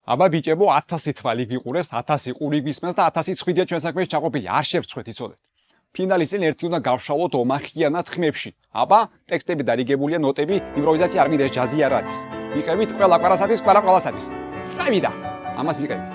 აბა ბიჭებო 1000 თვალი გიყურებს, 1000 ყური გისმენს და 1000 ცხვიდია ჩვენ საქმეში ჩაყოფილი. არ შევწყვეთ, იცოდეთ. ფინალის წინ ერთი უნდა გავშალოთ ომახიანად ხმებში. აბა ტექსტები დარიგებულია, ნოტები, იმპროვიზაცია არ მინდა, ჯაზი არ არის. მიყევით ყველა კვარასათვის, ყველასათვის. წავიდა. ამას მიყევით.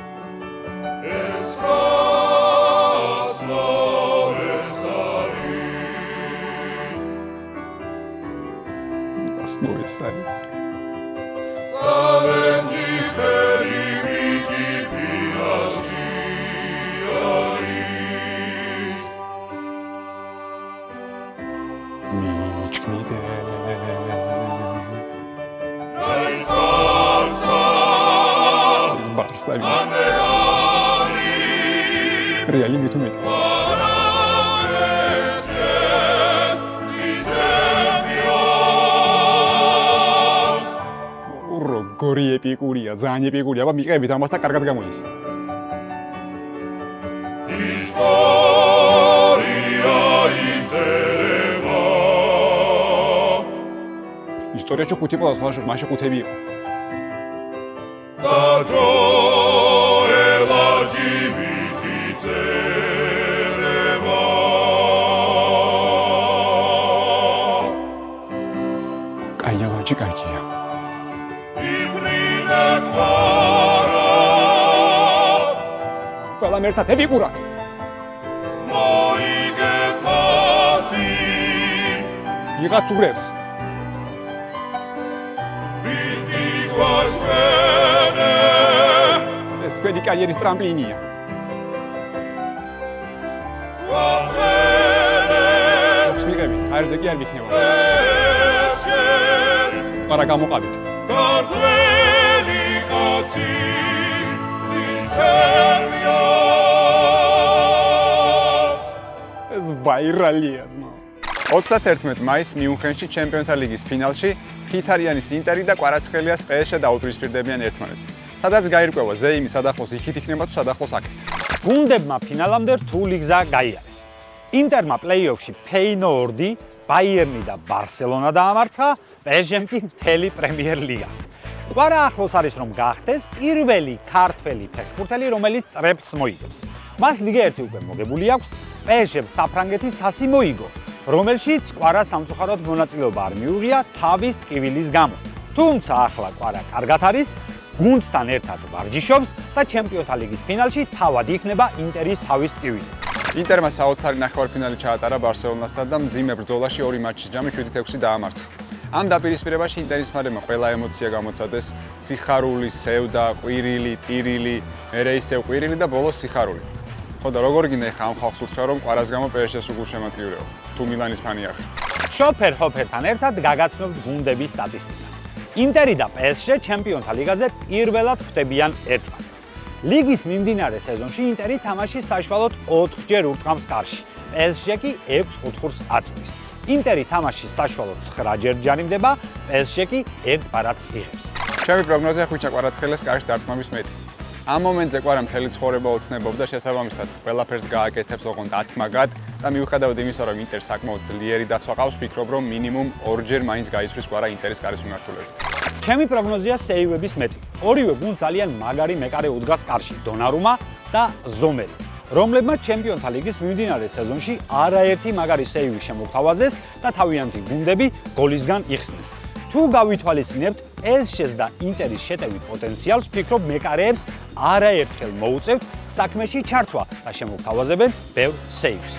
Reali mi tu metes. Როგორი ეპიკურია, ძალიან ეპიკურია. აბა მიყევით ამას და კარგად გამოდის. ისტორია იწერება. ისტორიაში 5 პლუს მაშინ 5 იყო. კაია ვაჭი კაია. ყველამ ერთად ეპიკურა. მოიგეთასი. იღაც უბრებს. ეს თქვენი კარიერის ტრამპლინია. მიყევით, აერზე კი არ გიქნება. არა გამოყავით. ქართველი კაცი ეს ვაირალია ძმა. 31 მაისს მიუნხენში ჩემპიონთა ლიგის ფინალში ხითარიანის ინტერი და კვარაცხელიას პსჟ დაუპირისპირდებიან ერთმანეთს. სადაც გაირკვევა ზეიმი სადახლოს იქით იქნება თუ სადახლოს აქეთ. გუნდებმა ფინალამდე რთული გზა გაიარეს. ინტერმა პლეი-ოფში ფეინორდი, ბაიერნი და ბარსელონა დაამარცხა, პსჟ-მ კი მთელი პრემიერ ლიგა. კვარა ახლოს არის რომ გახდეს პირველი ქართველი ფეხბურთელი, რომელიც წრეებს მოიგებს. მას ლიგა 1 უკვე მოგებული აქვს, პსჟ-მ საფრანგეთის თასი მოიგო, რომელშიც კვარა სამწუხაროდ მონაწილეობა არ მიუღია თავის ტკივილის გამო. თუმცა ახლა კვარა კარგად არის, გუნდთან ერთად ვარჯიშობს და ჩემპიონთა ლიგის ფინალში თავად იქნება ინტერის თავის ტკივილი. ინტერმა საოცარი ნახევარფინალი ჩაატარა ბარსელონასთან და მძიმე ბრძოლაში 2 მატჩის ჯამი 7-6 დაამარცხა. ამ დაპირისპირებაში ინტერის ფარებმა ყველა ემოცია გამოცადეს, სიხარული, სევდა, ყვირილი, ტირილი, მერე ისევ ყვირილი და ბოლოს სიხარული. ხო და როგორ გინდა ხა ამ ხალხს უთხრა რომ კვარას გამო პსჟ-ს უგულ შემატკივრეო, თუ მილანის ფანი ახლა. შოფერ ჰოფერთან ერთად გაგაცნობთ გუნდების სტატისტიკას. ინტერი და პსჟ ჩემპიონთა ლიგაზე პირველად ხვდებიან ერთმანეთს. ლიგის მიმდინარე სეზონში ინტერი თამაშის საშუალოდ 4-ჯერ ურტყამს კარში, პსჟ კი 6 ოთხურს აწვდის. ინტერი თამაშის საშუალოდ 9-ჯერ ჯარიმდება, პსჟ კი 1 პარადს იღებს. ჩემი პროგნოზია ხვიჩა კვარაცხელიას კარში დარტყმების მეტი. ამ მომენტზე კვარა მთელი ცხოვრება ოცნებობდა, შესაბამისად ყველაფერს გააკეთებს ოღონდ 10 მაგრად და მიუხედავად იმისა, რომ ინტერს საკმაოდ ძლიერი დაცვა ყავს, ვფიქრობ, რომ მინიმუმ 2-ჯერ მაინც გაიცვლის კვარა ინტერის კარის მიმართულებით. ჩემი პროგნოზია სეივების მეტი. ორივე გუნდს ძალიან მაგარი მეკარე უდგას კარში, დონარუმა და ზომერი, რომლებმაც ჩემპიონთა ლიგის მიმდინარე სეზონში არაერთი მაგარი სეივი შემოგთავაზეს და თავიანთი გუნდები გოლისგან იხსნეს. თუ გავითვალისწინებთ პსჟ-ს და ინტერის შეტევით პოტენციალს, ვფიქრობ მეკარეებს არაერთხელ მოუწევთ საქმეში ჩართვა და შემოგთავაზებენ ბევრ სეივს.